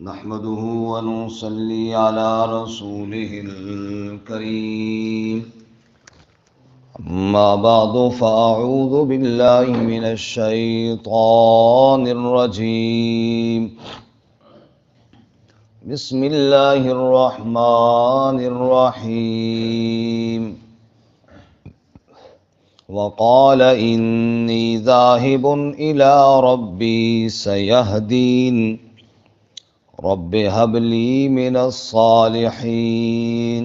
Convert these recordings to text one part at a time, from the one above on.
نحمده ونصلي على رسوله الكريم. أما بعد فأعوذ بالله من الشيطان الرجيم. بسم الله الرحمن الرحيم. وقال إني ذاهب إلى ربي سيهدين رب هب لي من الصالحين.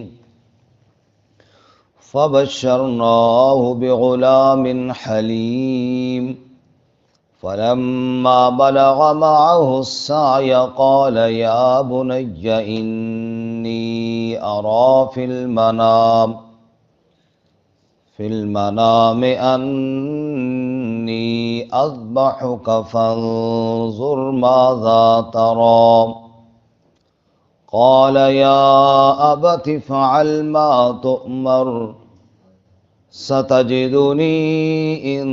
فبشرناه بغلام حليم. فلما بلغ معه السعي قال يا بني إني أرى في المنام أني أذبحك فانظر ماذا ترى. قال يا أبت افعل ما تؤمر ستجدني إن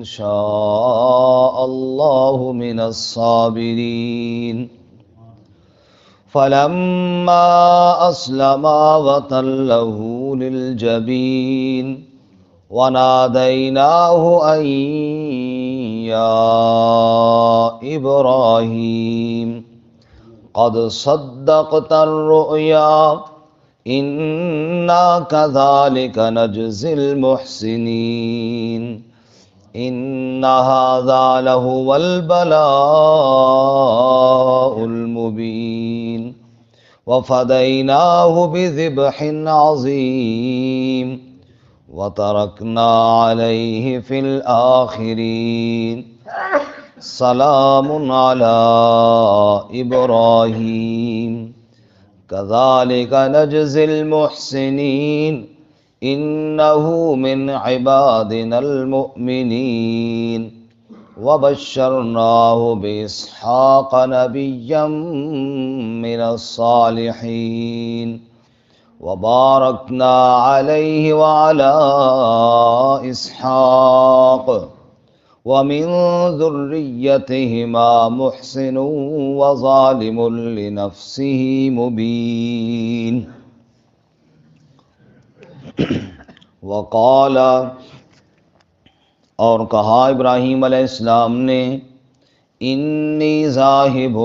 شاء الله من الصابرين. فلما أسلما وتله للجبين وناديناه أن يا إبراهيم قد صدقت الرؤيا إنا كذلك نجزي المحسنين. إن هذا لهو البلاء المبين. وفديناه بذبح عظيم وتركنا عليه في الآخرين. سلام على إبراهيم كذلك نجزي المحسنين إنه من عبادنا المؤمنين. وبشرناه بإسحاق نبيا من الصالحين. وباركنا عليه وعلى إسحاق ومن ذريتهما محسن وظالم لنفسه مبين. وقال اور کہا ابراہیم علیہ السلام نے انی ذاہب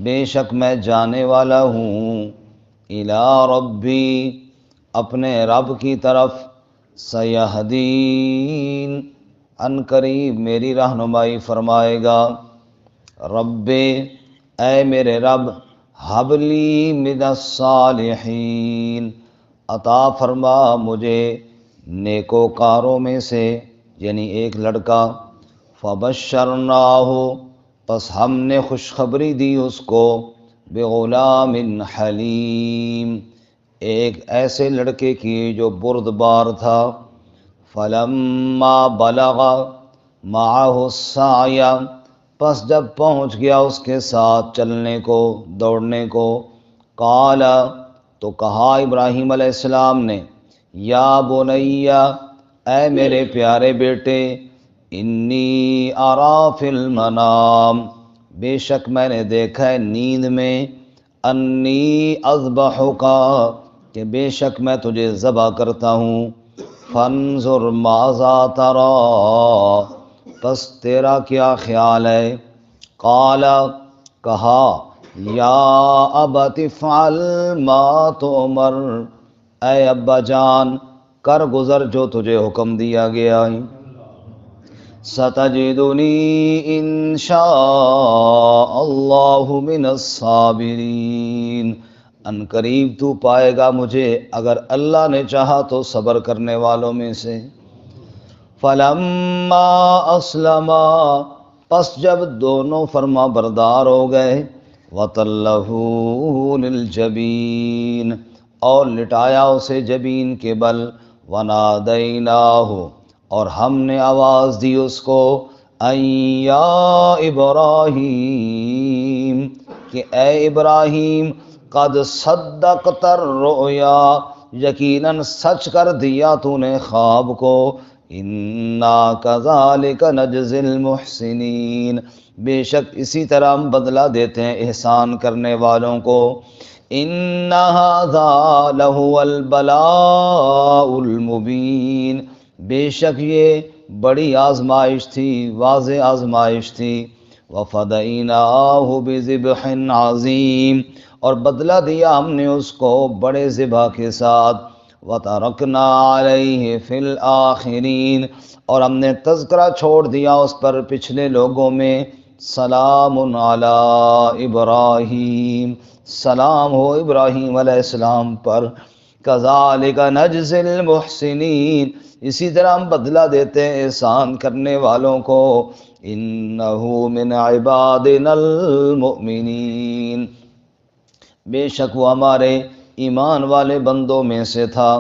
بے شک میں جانے والا ہوں الی ربی اپنے رب کی طرف سیہدین ان قریب میری رہنمائی فرمائے گا. رب اے میرے رب حبلی من الصالحین عطا فرما مجھے نیکوکاروں میں سے یعنی ایک لڑکا. فبشرناہ پس ہم نے خوشخبری دی اس کو بغلام حلیم ایک ایسے لڑکے کی جو بردبار تھا. فلما بلغ معه السعی پس جب پہنچ گیا اس کے ساتھ چلنے کو دوڑنے کو. قال تو کہا ابراہیم علیہ السلام نے یا بنی اے میرے پیارے بیٹے انی ارا فی المنام بے شک میں نے دیکھا ہے نیند میں انی اذبحک کہ بے شک میں تجھے ذبح کرتا ہوں. فانظر ماذا تری پس تیرا کیا خیال ہے. قال کہا یا ابت افعل ما تؤمر اے ابا جان کر گزر جو تجھے حکم دیا گیا ہے. ستجدنی ان شاء اللہ من الصابرین ان قریب تو پائے گا مجھے اگر اللہ نے چاہا تو صبر کرنے والوں میں سے. فلما اسلما پس جب دونوں فرما بردار ہو گئے وَتَلَّهُ لِلْجَبِينِ اور لٹایا اسے جبین کے بل. وَنَادَيْنَاهُ اور ہم نے آواز دی اس کو اَن یا ابراہیم کہ اے ابراہیم قد صدقت الرؤیا یقیناً سچ کر دیا تو نے خواب کو. انا کذالک نجزی المحسنین، بے شک اسی طرح ہم بدلہ دیتے ہیں احسان کرنے والوں کو۔ ان ھذا لہو البلاء المبین، بے شک یہ بڑی آزمائش تھی، واضح آزمائش تھی۔ وفدیناہ بذبح عظیم، اور بدلہ دیا ہم نے اس کو بڑے ذبح کے ساتھ۔ وترکنا علیہ فی الآخرین، اور ہم نے تذکرہ چھوڑ دیا اس پر پچھلے لوگوں میں۔ سلام علی ابراہیم، سلام ہو ابراہیم علیہ السلام پر۔ کذالک نجزی المحسنین، اسی طرح ہم بدلہ دیتے ہیں احسان کرنے والوں کو۔ انہ من عبادنا المؤمنین، بے شک وہ ہمارے ایمان والے بندوں میں سے تھا۔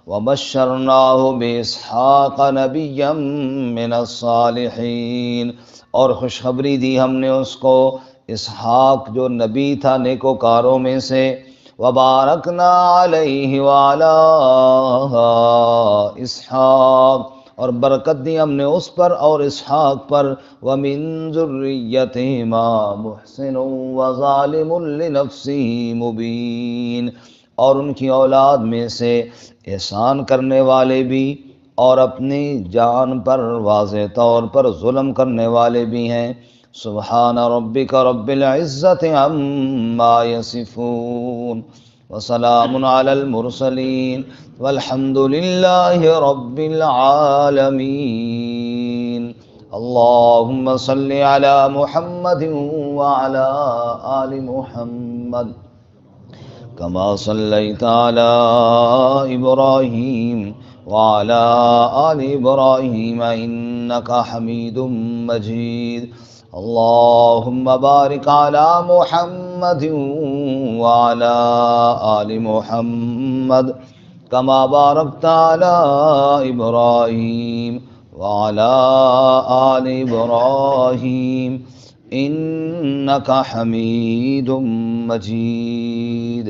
وبشرناہ باسحاق نبیا من الصالحین، اور خوشخبری دی ہم نے اس کو اسحاق جو نبی تھا نیکوکاروں میں سے۔ وبارکنا علیہ وعلی اسحاق، اور برکت دی ہم نے اس پر اور اسحاق پر۔ ومن ذریتہما محسن وظالم لنفسہ مبین، اور ان کی اولاد میں سے احسان کرنے والے بھی اور اپنی جان پر واضح طور پر ظلم کرنے والے بھی ہیں۔ سبحان ربک رب العزت عما یصفون، وسلام علی المرسلین، والحمد للہ رب العالمین۔ اللہم صل علی محمد وعلی آل محمد کما صلیت علی ابراہیم وعلی آل ابراہیم انک حمید مجید۔ اللہم بارک علی محمد وعلی آل محمد کما بارکت علی ابراہیم وعلی آل ابراہیم انک حمید مجید۔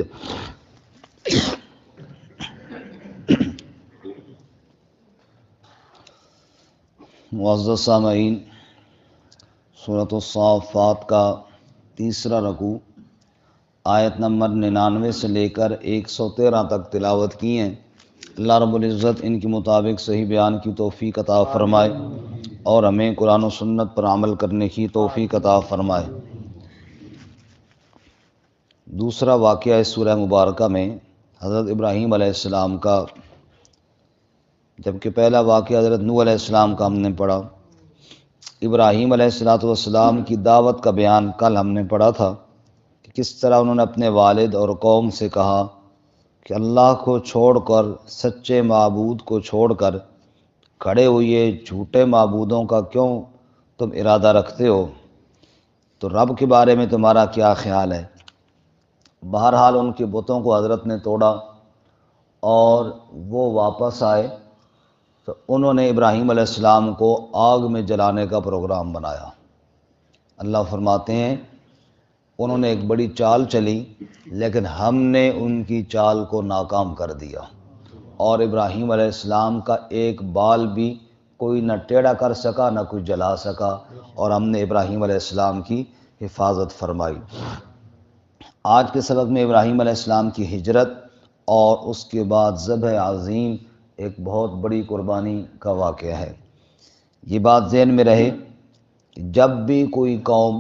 معزز سامعین، سورۃ الصافات کا تیسرا رکوع آیت نمبر 99 سے لے کر 113 تک تلاوت کی ہیں۔ اللہ رب العزت ان کے مطابق صحیح بیان کی توفیق عطا فرمائے اور ہمیں قرآن و سنت پر عمل کرنے کی توفیق عطا فرمائے۔ دوسرا واقعہ اس سورہ مبارکہ میں حضرت ابراہیم علیہ السلام کا، جبکہ پہلا واقعہ حضرت نوح علیہ السلام کا ہم نے پڑھا۔ ابراہیم علیہ السلام کی دعوت کا بیان کل ہم نے پڑھا تھا کہ کس طرح انہوں نے اپنے والد اور قوم سے کہا کہ اللہ کو چھوڑ کر، سچے معبود کو چھوڑ کر کھڑے ہوئے جھوٹے معبودوں کا کیوں تم ارادہ رکھتے ہو؟ تو رب کے بارے میں تمہارا کیا خیال ہے؟ بہرحال ان کے بتوں کو حضرت نے توڑا اور وہ واپس آئے تو انہوں نے ابراہیم علیہ السلام کو آگ میں جلانے کا پروگرام بنایا۔ اللہ فرماتے ہیں انہوں نے ایک بڑی چال چلی، لیکن ہم نے ان کی چال کو ناکام کر دیا، اور ابراہیم علیہ السلام کا ایک بال بھی کوئی نہ ٹیڑھا کر سکا نہ کوئی جلا سکا، اور ہم نے ابراہیم علیہ السلام کی حفاظت فرمائی۔ آج کے سبق میں ابراہیم علیہ السلام کی ہجرت اور اس کے بعد ذبح عظیم ایک بہت بڑی قربانی کا واقعہ ہے۔ یہ بات ذہن میں رہے کہ جب بھی کوئی قوم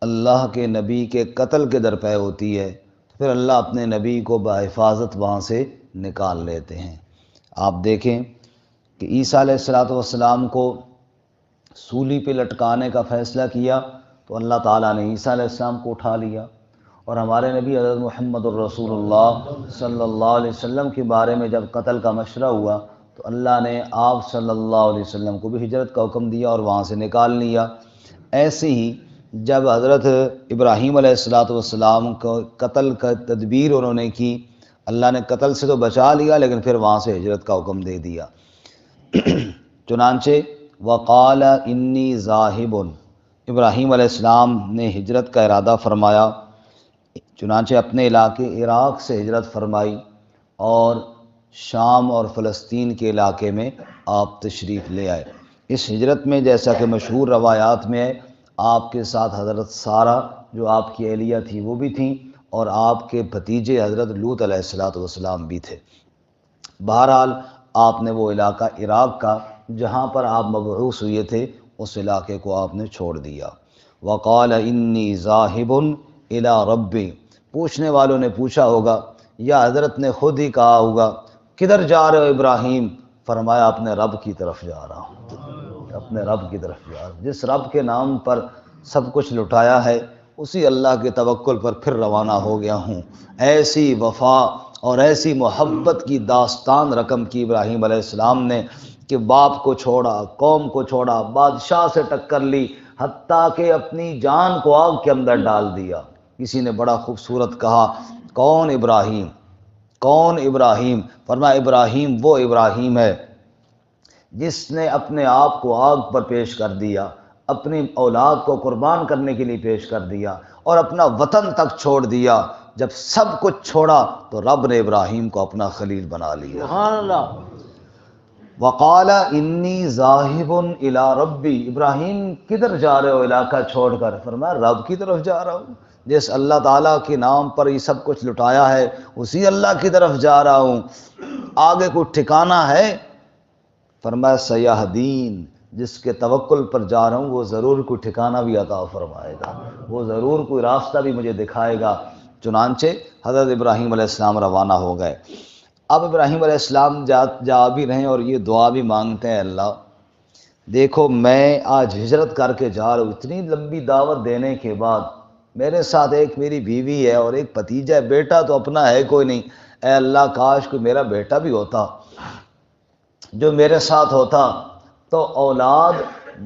اللہ کے نبی کے قتل کے درپے ہوتی ہے تو پھر اللہ اپنے نبی کو بحفاظت وہاں سے نکال لیتے ہیں۔ آپ دیکھیں کہ عیسیٰ علیہ السلام کو سولی پہ لٹکانے کا فیصلہ کیا تو اللہ تعالیٰ نے عیسیٰ علیہ السلام کو اٹھا لیا، اور ہمارے نبی حضرت محمد الرسول اللہ صلی اللہ علیہ وسلم کے بارے میں جب قتل کا مشورہ ہوا تو اللہ نے آپ صلی اللہ علیہ وسلم کو بھی ہجرت کا حکم دیا اور وہاں سے نکال لیا۔ ایسے ہی جب حضرت ابراہیم علیہ السلام کو قتل کا تدبیر انہوں نے کی، اللہ نے قتل سے تو بچا لیا لیکن پھر وہاں سے ہجرت کا حکم دے دیا۔ چنانچہ وقال انی ذاہب، ابراہیم علیہ السلام نے ہجرت کا ارادہ فرمایا، چنانچہ اپنے علاقے عراق سے ہجرت فرمائی اور شام اور فلسطین کے علاقے میں آپ تشریف لے آئے۔ اس ہجرت میں جیسا کہ مشہور روایات میں ہے، آپ کے ساتھ حضرت سارہ جو آپ کی اہلیہ تھی وہ بھی تھیں، اور آپ کے بھتیجے حضرت لوط علیہ السلام بھی تھے۔ بہرحال آپ نے وہ علاقہ عراق کا جہاں پر آپ مبعوث ہوئے تھے اس علاقے کو آپ نے چھوڑ دیا۔ وقال انی ذاہب الی ربی، پوچھنے والوں نے پوچھا ہوگا یا حضرت نے خود ہی کہا ہوگا کدھر جا رہے ہو ابراہیم؟ فرمایا اپنے رب کی طرف جا رہا ہوں، اپنے رب کی طرف جا رہا ہوں۔ جس رب کے نام پر سب کچھ لٹایا ہے اسی اللہ کے توکل پر پھر روانہ ہو گیا ہوں۔ ایسی وفا اور ایسی محبت کی داستان رقم کی ابراہیم علیہ السلام نے کہ باپ کو چھوڑا، قوم کو چھوڑا، بادشاہ سے ٹکر لی، حتیٰ کہ اپنی جان کو آگ کے اندر ڈال دیا۔ کسی نے بڑا خوبصورت کہا کون ابراہیم؟ کون ابراہیم؟ فرمایا ابراہیم وہ ابراہیم ہے جس نے اپنے آپ کو آگ پر پیش کر دیا، اپنی اولاد کو قربان کرنے کے لیے پیش کر دیا، اور اپنا وطن تک چھوڑ دیا۔ جب سب کچھ چھوڑا تو رب نے ابراہیم کو اپنا خلیل بنا لیا۔ سبحان اللہ۔ وقال انی ذاہب الی ربی، ابراہیم کدھر جا رہے ہو علاقہ چھوڑ کر؟ فرمایا رب کی طرف جا رہا ہوں، جس اللہ تعالیٰ کے نام پر یہ سب کچھ لٹایا ہے اسی اللہ کی طرف جا رہا ہوں۔ آگے کوئی ٹھکانہ ہے؟ فرمایا سیہدین، جس کے توکل پر جا رہا ہوں وہ ضرور کوئی ٹھکانہ بھی عطا فرمائے گا، وہ ضرور کوئی راستہ بھی مجھے دکھائے گا۔ چنانچہ حضرت ابراہیم علیہ السلام روانہ ہو گئے۔ اب ابراہیم علیہ السلام جا بھی رہے ہیں اور یہ دعا بھی مانگتے ہیں اللہ دیکھو میں آج ہجرت کر کے جا رہا ہوں، اتنی لمبی دعوت دینے کے بعد میرے ساتھ ایک میری بیوی ہے اور ایک بھتیجا ہے، بیٹا تو اپنا ہے کوئی نہیں، اے اللہ کاش کوئی میرا بیٹا بھی ہوتا جو میرے ساتھ ہوتا، تو اولاد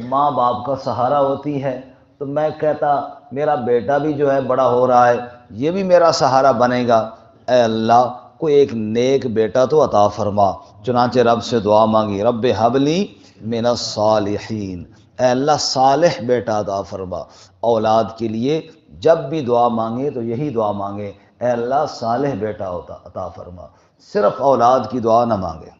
ماں باپ کا سہارا ہوتی ہے، تو میں کہتا میرا بیٹا بھی جو ہے بڑا ہو رہا ہے یہ بھی میرا سہارا بنے گا، اے اللہ کوئی ایک نیک بیٹا تو عطا فرما۔ چنانچہ رب سے دعا مانگی رب حبلی من الصالحین، اے اللہ صالح بیٹا عطا فرما۔ اولاد کے لیے جب بھی دعا مانگے تو یہی دعا مانگے اے اللہ صالح بیٹا عطا فرما۔ صرف اولاد کی دعا نہ مانگے،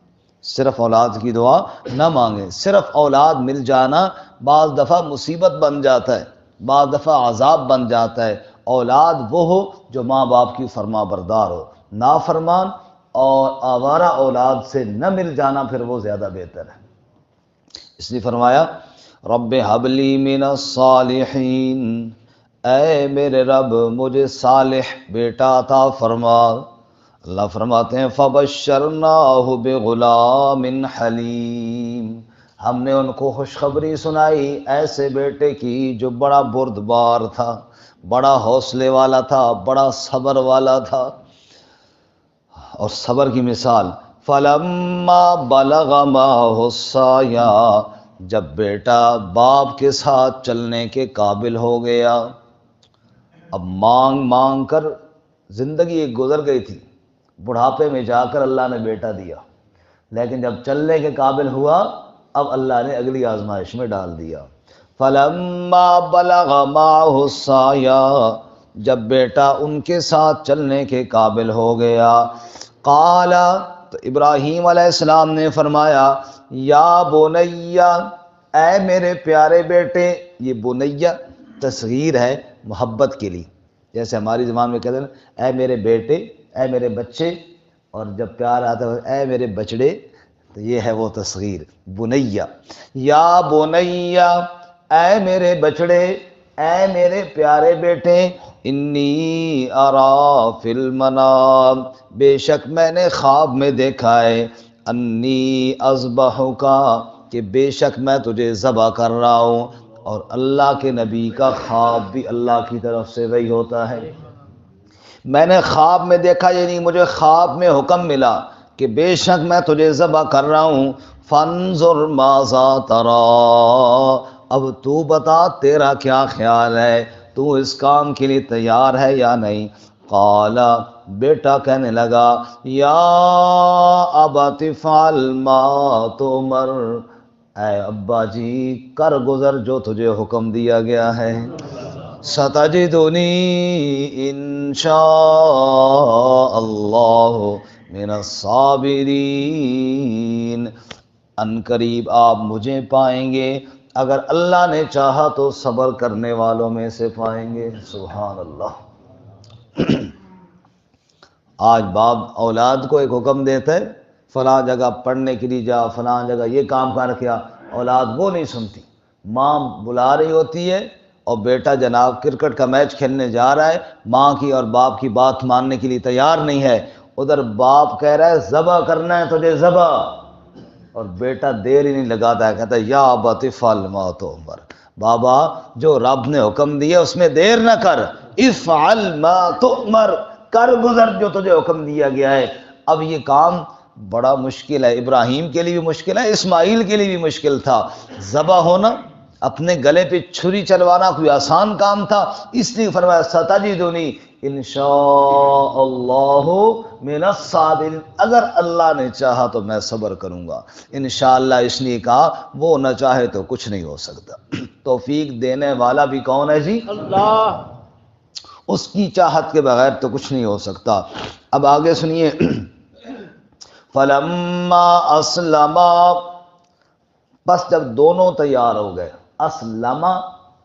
صرف اولاد کی دعا نہ مانگے۔ صرف اولاد مل جانا بعض دفعہ مصیبت بن جاتا ہے، بعض دفعہ عذاب بن جاتا ہے۔ اولاد وہ ہو جو ماں باپ کی فرما بردار ہو، نافرمان اور آوارہ اولاد سے نہ مل جانا پھر وہ زیادہ بہتر ہے۔ اس لیے فرمایا رب حبلی من الصالحین، اے میرے رب مجھے صالح بیٹا عطا فرما۔ اللہ فرماتے ہیں فبشرناہ بغلام حلیم، ہم نے ان کو خوشخبری سنائی ایسے بیٹے کی جو بڑا بردبار تھا، بڑا حوصلے والا تھا، بڑا صبر والا تھا۔ اور صبر کی مثال فلما بلغ معہ السعی، جب بیٹا باپ کے ساتھ چلنے کے قابل ہو گیا۔ اب مانگ مانگ کر زندگی ایک گزر گئی تھی، بڑھاپے میں جا کر اللہ نے بیٹا دیا، لیکن جب چلنے کے قابل ہوا اب اللہ نے اگلی آزمائش میں ڈال دیا۔ فلما بلغ معہ السعی، جب بیٹا ان کے ساتھ چلنے کے قابل ہو گیا، قال، تو ابراہیم علیہ السلام نے فرمایا یا بنیا، اے میرے پیارے بیٹے۔ یہ بنیا تصغیر ہے محبت کے لیے، جیسے ہماری زبان میں کہتے ہیں اے میرے بیٹے، اے میرے بچے، اور جب پیار آتا ہے اے میرے بچڑے، تو یہ ہے وہ تصغیر بنیا۔ یا بنیا، اے میرے بچڑے، اے میرے پیارے بیٹے، انی ارا فی المنام، بے شک میں نے خواب میں دیکھا ہے، انی اذبحک، کہ بے شک میں تجھے ذبح کر رہا ہوں۔ اور اللہ کے نبی کا خواب بھی اللہ کی طرف سے وہی ہوتا ہے۔ میں نے خواب میں دیکھا، یعنی مجھے خواب میں حکم ملا کہ بے شک میں تجھے ذبح کر رہا ہوں۔ فانظر ماذا تری، اب تو بتا تیرا کیا خیال ہے، تو اس کام کے لیے تیار ہے یا نہیں؟ قال، بیٹا کہنے لگا یا ابت افعل ما تؤمر، اے ابا جی کر گزر جو تجھے حکم دیا گیا ہے۔ ستجدنی انشاء اللہ من الصابرین، ان قریب آپ مجھے پائیں گے، اگر اللہ نے چاہا تو صبر کرنے والوں میں سے پائیں گے۔ سبحان اللہ۔ آج باپ اولاد کو ایک حکم دیتا ہے، فلاں جگہ پڑھنے کے لیے جا، فلاں جگہ یہ کام کر کیا، اولاد وہ نہیں سنتی۔ ماں بلا رہی ہوتی ہے اور بیٹا جناب کرکٹ کا میچ کھیلنے جا رہا ہے، ماں کی اور باپ کی بات ماننے کے لیے تیار نہیں ہے، ادھر باپ کہہ رہا ہے ذبح کرنا ہے تجھے ذبح، اور بیٹا دیر ہی نہیں لگاتا ہے، کہتا ہے یا ابت افعل ما تؤمر، بابا جو رب نے حکم دیا اس میں دیر نہ کر، افعل ما تؤمر، کر گزر جو تجھے حکم دیا گیا ہے۔ اب یہ کام بڑا مشکل ہے، ابراہیم کے لیے بھی مشکل ہے، اسماعیل کے لیے بھی مشکل تھا۔ ذبح ہونا، اپنے گلے پہ چھری چلوانا کوئی آسان کام تھا، اس لیے فرمایا ستجدنی انشاء اللہ من الصابرین، اگر اللہ نے چاہا تو میں صبر کروں گا انشاءاللہ، اس لیے کہا وہ نہ چاہے تو کچھ نہیں ہو سکتا۔ توفیق دینے والا بھی کون ہے جی؟ اللہ، اس کی چاہت کے بغیر تو کچھ نہیں ہو سکتا۔ اب آگے سنیے، فلما اسلما، بس جب دونوں تیار ہو گئے، اسلما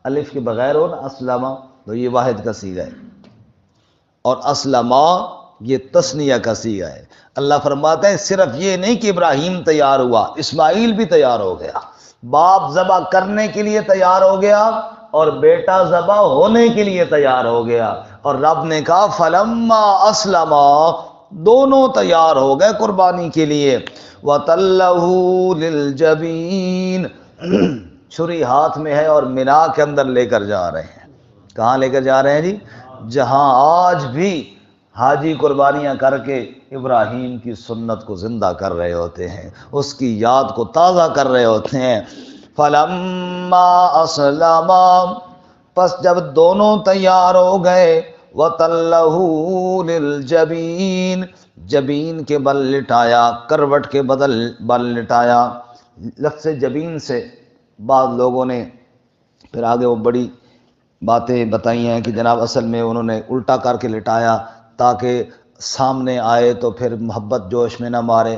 الف کے بغیر ہو نا، اسلما تو یہ واحد کا صیغہ ہے، اور اسلما یہ تثنیہ کا صیغہ ہے۔ اللہ فرماتا ہے صرف یہ نہیں کہ ابراہیم تیار ہوا، اسماعیل بھی تیار ہو گیا، باپ ذبح کرنے کے لیے تیار ہو گیا اور بیٹا ذبح ہونے کے لیے تیار ہو گیا، اور رب نے کہا فلما اسلما، دونوں تیار ہو گئے قربانی کے لیے، وَتَلَّهُ لِلْجَبِينِ، چھری ہاتھ میں ہے اور مینا کے اندر لے کر جا رہے ہیں۔ کہاں لے کر جا رہے ہیں جی؟ جہاں آج بھی حاجی قربانیاں کر کے ابراہیم کی سنت کو زندہ کر رہے ہوتے ہیں، اس کی یاد کو تازہ کر رہے ہوتے ہیں۔ فَلَمَّا أَسْلَمَا، پس جب دونوں تیار ہو گئے، وَتَلَّهُ لِلْجَبِينِ، جبین کے بل لٹایا، کروٹ کے بدل بل لٹایا۔ لفظ جبین سے بعض لوگوں نے پھر آگے وہ بڑی باتیں بتائی ہیں کہ جناب اصل میں انہوں نے الٹا کر کے لٹایا تاکہ سامنے آئے تو پھر محبت جوش میں نہ مارے۔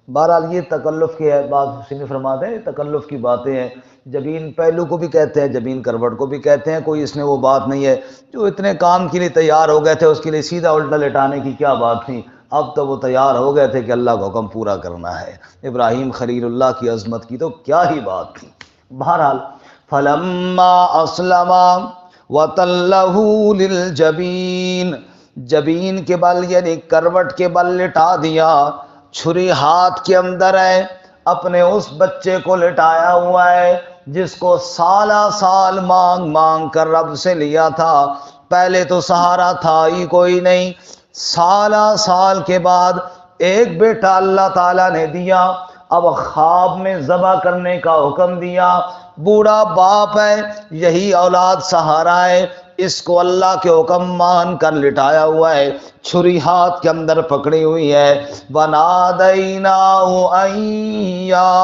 بہرحال یہ تکلف کی ہے، بعض حسین فرماتے ہیں تکلف کی باتیں ہیں، جبین پہلو کو بھی کہتے ہیں، جبین کروٹ کو بھی کہتے ہیں، کوئی اس میں وہ بات نہیں ہے، جو اتنے کام کے لیے تیار ہو گئے تھے اس کے لیے سیدھا الٹا لٹانے کی کیا بات تھی، اب تو وہ تیار ہو گئے تھے کہ اللہ کا حکم پورا کرنا ہے، ابراہیم خلیل اللہ کی عظمت کی تو کیا ہی بات تھی۔ بہرحال فلما اسلما وَتَلَّهُ لِلْجَبِينِ، جبین کے بل یعنی کروٹ کے بل لٹا دیا، چھری ہاتھ کے اندر ہے، اپنے اس بچے کو لٹایا ہوا ہے جس کو سالہ سال مانگ مانگ کر رب سے لیا تھا، پہلے تو سہارا تھا ہی کوئی نہیں، سالہ سال کے بعد ایک بیٹا اللہ تعالیٰ نے دیا، اب خواب میں ذبح کرنے کا حکم دیا، بوڑھا باپ ہے، یہی اولاد سہارا ہے، اس کو اللہ کے حکم مان کر لٹایا ہوا ہے، چھری ہاتھ کے اندر پکڑی ہوئی ہے، وَنَادَيْنَاهُ أَن يَا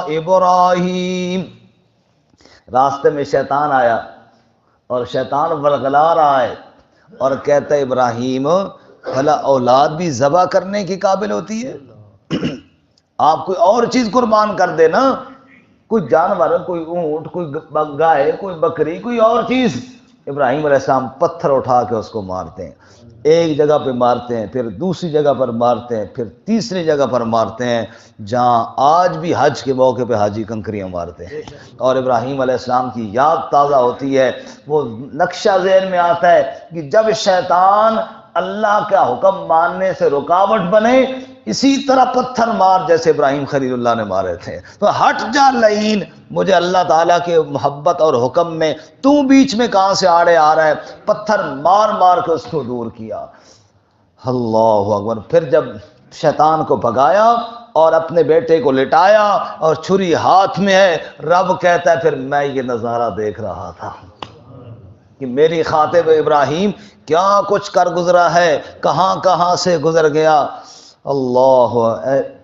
إِبْرَاهِيمُ، راستے میں شیطان آیا اور شیطان ورغلا رہا ہے اور کہتا ہے ابراہیم بھلا اولاد بھی ذبح کرنے کی قابل ہوتی ہے؟ آپ کوئی اور چیز قربان کر دے نا، کوئی جانور، کوئی اونٹ، کوئی گائے، کوئی بکری، کوئی اور چیز۔ ابراہیم علیہ السلام پتھر اٹھا کے اس کو مارتے ہیں، ایک جگہ پہ مارتے ہیں، پھر دوسری جگہ پر مارتے ہیں، پھر تیسری جگہ پر مارتے ہیں، جہاں آج بھی حج کے موقع پہ حاجی کنکریاں مارتے ہیں، اور ابراہیم علیہ السلام کی یاد تازہ ہوتی ہے، وہ نقشہ ذہن میں آتا ہے کہ جب شیطان اللہ کا حکم ماننے سے رکاوٹ بنے، اسی طرح پتھر مار جیسے ابراہیم خلیل اللہ نے مارے تھے، تو ہٹ جا لعین، مجھے اللہ تعالیٰ کے محبت اور حکم میں تو بیچ میں کہاں سے آڑے آ رہا ہے، پتھر مار مار کے اس کو دور کیا۔ اللہ اکبر۔ پھر جب شیطان کو بھگایا اور اپنے بیٹے کو لٹایا اور چھری ہاتھ میں ہے، رب کہتا ہے پھر میں یہ نظارہ دیکھ رہا تھا کہ میری خاطب ابراہیم کیا کچھ کر گزرا ہے، کہاں کہاں سے گزر گیا۔ اللہ،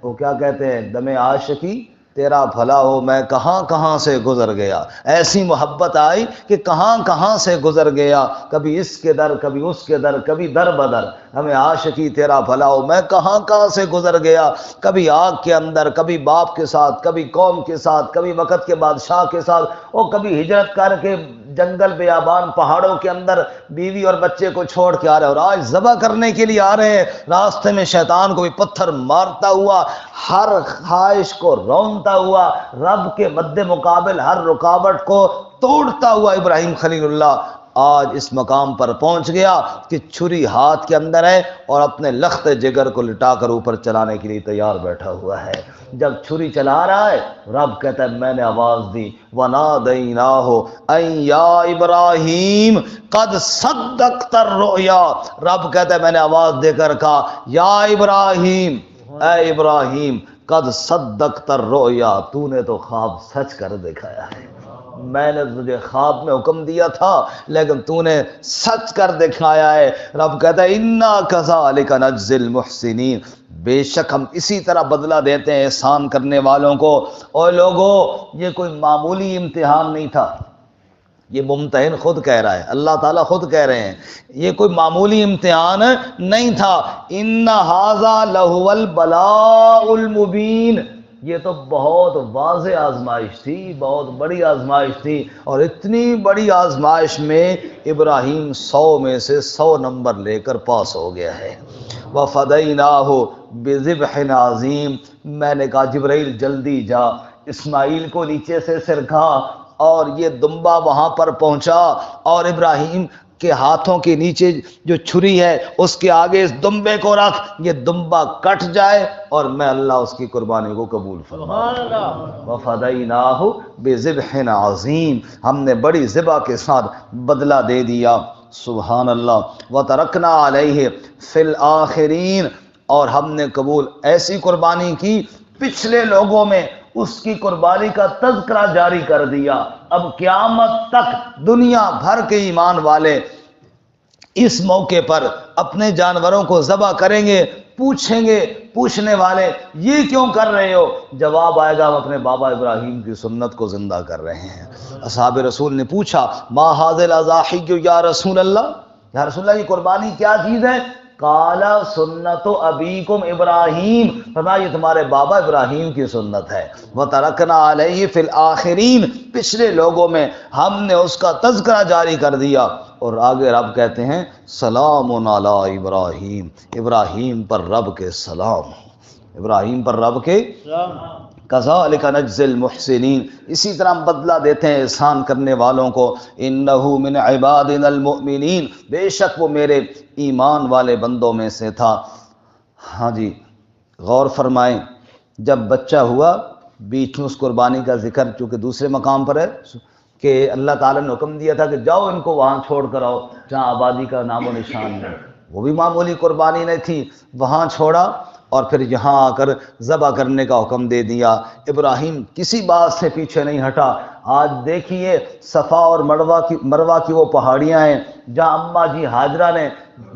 وہ کیا کہتے ہیں، دم عاشقی تیرا بھلا ہو میں کہاں کہاں سے گزر گیا. ایسی محبت آئی کہ کہاں کہاں سے گزر گیا، کبھی اس کے در کبھی اس کے در، کبھی در بدر. ہمیں عاشقی تیرا بھلا ہو میں کہاں کہاں سے گزر گیا، کبھی آگ کے اندر، کبھی باپ کے ساتھ، کبھی قوم کے ساتھ، کبھی وقت کے بادشاہ کے ساتھ، اور کبھی ہجرت کر کے جنگل بیابان پہاڑوں کے اندر بیوی اور بچے کو چھوڑ کے آ رہے ہیں، اور آج ذبح کرنے کے لیے آ رہے ہیں. راستے میں شیطان کو بھی پتھر مارتا ہوا، ہر خواہش کو رونتا ہوا، رب کے مد مقابل ہر رکاوٹ کو توڑتا ہوا ابراہیم خلیل اللہ آج اس مقام پر پہنچ گیا کہ چھری ہاتھ کے اندر ہے اور اپنے لخت جگر کو لٹا کر اوپر چلانے کے لیے تیار بیٹھا ہوا ہے. جب چھری چلا رہا ہے رب کہتا ہے میں نے آواز دی، وَنَادَيْنَاهُ أَن يَا إِبْرَاهِيمُ قَدْ صَدَّقْتَ الرُّؤْيَا. رب کہتا ہے میں نے آواز دے کر کہا یا ابراہیم، اے ابراہیم، قد صدقت الرؤیا، تو نے تو خواب سچ کر دکھایا ہے. میں نے تجھے خواب میں حکم دیا تھا لیکن تو نے سچ کر دکھایا ہے. رب کہتا ہے انا کذالک نجزی المحسنین، بے شک ہم اسی طرح بدلہ دیتے ہیں احسان کرنے والوں کو. اور لوگوں یہ کوئی معمولی امتحان نہیں تھا، یہ ممتحن خود کہہ رہا ہے، اللہ تعالیٰ خود کہہ رہے ہیں یہ کوئی معمولی امتحان نہیں تھا. ان ھذا لہو البلاء المبین، یہ تو بہت واضح آزمائش تھی، بہت بڑی آزمائش تھی. اور اتنی بڑی آزمائش میں ابراہیم 100 میں سے 100 نمبر لے کر پاس ہو گیا ہے. وَفَدَيْنَاهُ بِذِبْحٍ عَظِيمٍ، میں نے کہا جبرائیل جلدی جا، اسماعیل کو نیچے سے سرکھا، اور یہ دمبا وہاں پر پہنچا اور ابراہیم کے ہاتھوں کے نیچے جو چھری ہے اس کے آگے اس دمبے کو رکھ، یہ دمبا کٹ جائے اور میں اللہ اس کی قربانی کو قبول فرماؤں. وَفَدَيْنَاهُ بِذِبْحٍ عَظِيمٍ، ہم نے بڑی ذبح کے ساتھ بدلہ دے دیا. سبحان اللہ. وَتَرَكْنَا عَلَيْهِ فِي الْآخِرِينَ، اور ہم نے قبول ایسی قربانی کی پچھلے لوگوں میں اس کی قربانی کا تذکرہ جاری کر دیا. اب قیامت تک دنیا بھر کے ایمان والے اس موقع پر اپنے جانوروں کو ذبح کریں گے، پوچھیں گے پوچھنے والے یہ کیوں کر رہے ہو، جواب آئے گا ہم اپنے بابا ابراہیم کی سنت کو زندہ کر رہے ہیں. اصحاب رسول نے پوچھا ما ھذا الاضاحی یا رسول اللہ، یا رسول اللہ یہ قربانی کیا چیز ہے؟ قال سنت ابیکم ابراہیم، فرمایا یہ تمہارے بابا ابراہیم کی سنت ہے. وترکنا علیہ فی الآخرین، پچھلے لوگوں میں ہم نے اس کا تذکرہ جاری کر دیا. اور آگے رب کہتے ہیں سلام علی ابراہیم، ابراہیم پر رب کے سلام، ابراہیم پر رب کے کذالک نجزی المحسنین، اسی طرح ہم بدلہ دیتے ہیں احسان کرنے والوں کو. انہ من عبادنا المؤمنین، بے شک وہ میرے ایمان والے بندوں میں سے تھا. ہاں جی غور فرمائیں، جب بچہ ہوا بیچ میں اس قربانی کا ذکر چونکہ دوسرے مقام پر ہے کہ اللہ تعالیٰ نے حکم دیا تھا کہ جاؤ ان کو وہاں چھوڑ کر آؤ جہاں آبادی کا نام و نشان نہیں، وہ بھی معمولی قربانی نہیں تھی، وہاں چھوڑا اور پھر یہاں آ کر ذبح کرنے کا حکم دے دیا. ابراہیم کسی بات سے پیچھے نہیں ہٹا. آج دیکھیے صفا اور مروہ کی وہ پہاڑیاں ہیں جہاں اماں جی ہاجرہ نے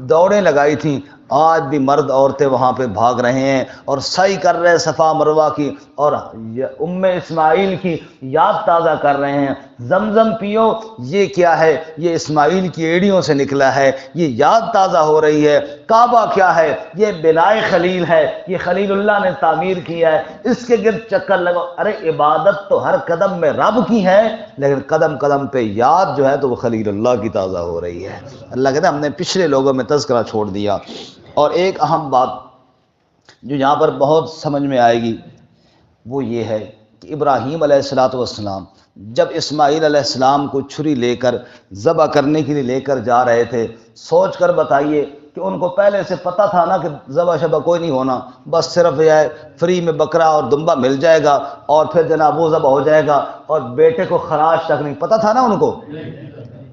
دوڑیں لگائی تھیں، آج بھی مرد عورتیں وہاں پہ بھاگ رہے ہیں اور سعی کر رہے ہیں صفا مروہ کی، اور ام اسماعیل کی یاد تازہ کر رہے ہیں. زمزم پیو، یہ کیا ہے؟ یہ اسماعیل کی ایڑیوں سے نکلا ہے، یہ یاد تازہ ہو رہی ہے. کعبہ کیا ہے؟ یہ بنائے خلیل ہے، یہ خلیل اللہ نے تعمیر کیا ہے، اس کے گرد چکر لگاؤ. ارے عبادت تو ہر قدم میں رب کی ہے لیکن قدم قدم پہ یاد جو ہے تو وہ خلیل اللہ کی تازہ ہو رہی ہے. اللہ کہتے ہیں ہم نے پچھلے لوگوں میں تذکرہ چھوڑ دیا. اور ایک اہم بات جو یہاں پر بہت سمجھ میں آئے گی وہ یہ ہے کہ ابراہیم علیہ السلام جب اسماعیل علیہ السلام کو چھری لے کر ذبح کرنے کے لیے لے کر جا رہے تھے، سوچ کر بتائیے کہ ان کو پہلے سے پتہ تھا نا کہ ذبح شبہ کوئی نہیں ہونا، بس صرف یہ ہے فری میں بکرا اور دمبا مل جائے گا اور پھر جناب وہ ذبح ہو جائے گا، اور بیٹے کو خراش تک نہیں پتہ تھا نا ان کو.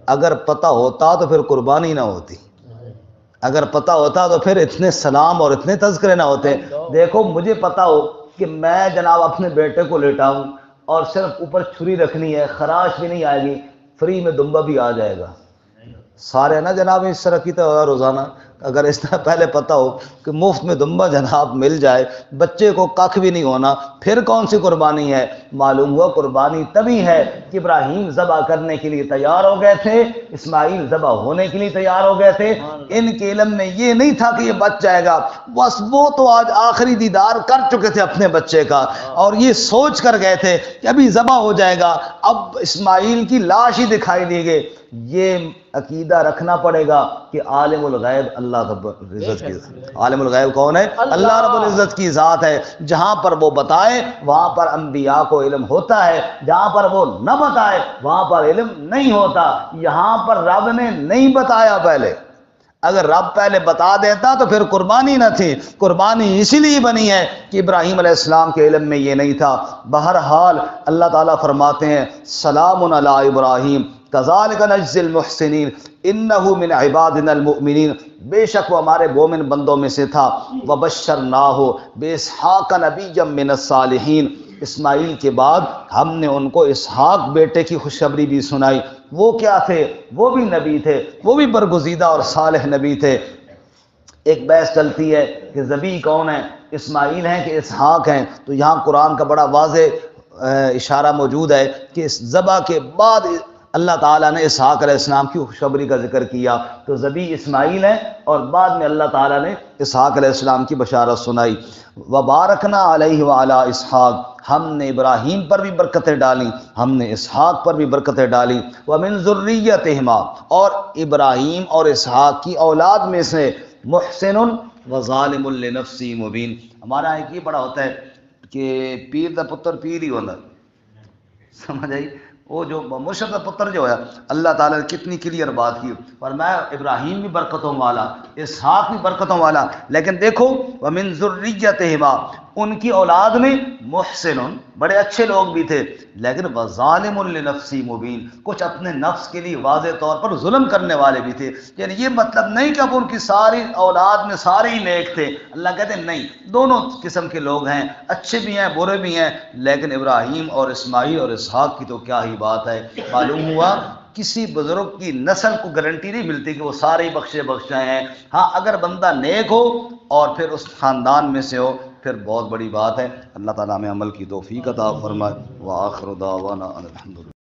اگر پتہ ہوتا تو پھر قربانی نہ ہوتی، اگر پتہ ہوتا تو پھر اتنے سلام اور اتنے تذکرے نہ ہوتے. دیکھو مجھے پتہ ہو کہ میں جناب اپنے بیٹے کو لیٹاؤں اور صرف اوپر چھری رکھنی ہے، خراش بھی نہیں آئے گی، فری میں دمبا بھی آ جائے گا. سارے نا جناب اس طرح کی تو روزانہ اگر اس طرح پہلے پتہ ہو کہ مفت میں دمبا جناب مل جائے، بچے کو ککھ بھی نہیں ہونا، پھر کون سی قربانی ہے؟ معلوم ہوا قربانی تبھی ہے کہ ابراہیم ذبح کرنے کے لیے تیار ہو گئے تھے، اسماعیل ذبح ہونے کے لیے تیار ہو گئے تھے۔ ان کے علم میں یہ نہیں تھا کہ یہ بچ جائے گا، بس وہ تو آج آخری دیدار کر چکے تھے اپنے بچے کا، اور یہ سوچ کر گئے تھے کہ ابھی ذبح ہو جائے گا، اب اسماعیل کی لاش ہی دکھائی دی گئی۔ یہ عقیدہ رکھنا پڑے گا کہ عالم الغیب اللہ رب العزت کی، عالم الغیب کون ہے؟ اللہ رب العزت کی ذات ہے۔ جہاں پر وہ بتائے وہاں پر انبیاء کو علم ہوتا ہے، جہاں پر وہ نہ بتائے وہاں پر علم نہیں ہوتا۔ یہاں پر رب نے نہیں بتایا پہلے، اگر رب پہلے بتا دیتا تو پھر قربانی نہ تھی۔ قربانی اسی لیے بنی ہے کہ ابراہیم علیہ السلام کے علم میں یہ نہیں تھا۔ بہرحال اللہ تعالیٰ فرماتے ہیں سلام علی ابراہیم کذالک نجزی المحسنین انہ من عبادنا المؤمنین، بے شک وہ ہمارے مومن بندوں میں سے تھا۔ وبشرناہ باسحاق نبیا من الصالحین، اسماعیل کے بعد ہم نے ان کو اسحاق بیٹے کی خوشخبری بھی سنائی۔ وہ کیا تھے؟ وہ بھی نبی تھے، وہ بھی برگزیدہ اور صالح نبی تھے۔ ایک بحث چلتی ہے کہ ذبیح کون ہے، اسماعیل ہیں کہ اسحاق ہیں، تو یہاں قرآن کا بڑا واضح اشارہ موجود ہے کہ اس ذبح کے بعد اللہ تعالیٰ نے اسحاق علیہ السلام کی خوشخبری کا ذکر کیا، تو ذبیح اسماعیل ہیں اور بعد میں اللہ تعالیٰ نے اسحاق علیہ السلام کی بشارت سنائی۔ وبارکنا علیہ وعلی اسحاق، ہم نے ابراہیم پر بھی برکتیں ڈالیں، ہم نے اسحاق پر بھی برکتیں ڈالیں۔ ومن ذریتہما، اور ابراہیم اور اسحاق کی اولاد میں سے محسن وظالم لنفسی مبین۔ ہمارا ایک یہ بڑا ہوتا ہے کہ پیر دا پتر پیر ہی ہونا، سمجھ آئی؟ وہ جو مرشد کا پتر جو ہے، اللہ تعالیٰ نے کتنی کلیئر بات کی، فرمایا ابراہیم بھی برکتوں والا، اسحاق بھی برکتوں والا، لیکن دیکھو ومن ذریتہما، ان کی اولاد میں محسن، بڑے اچھے لوگ بھی تھے، لیکن وظالم لنفسی مبین، کچھ اپنے نفس کے لیے واضح طور پر ظلم کرنے والے بھی تھے۔ یعنی یہ مطلب نہیں کہ اب ان کی ساری اولاد میں سارے ہی نیک تھے، اللہ کہتے ہیں نہیں، دونوں قسم کے لوگ ہیں، اچھے بھی ہیں برے بھی ہیں، لیکن ابراہیم اور اسماعیل اور اسحاق کی تو کیا ہی بات ہے۔ معلوم ہوا کسی بزرگ کی نسل کو گارنٹی نہیں ملتی کہ وہ سارے ہی بخشے ہیں۔ ہاں اگر بندہ نیک ہو اور پھر اس خاندان میں سے ہو پھر بہت بڑی بات ہے۔ اللہ تعالیٰ ہمیں عمل کی توفیق عطا فرمائے۔ وآخر دعوانا الحمدللہ۔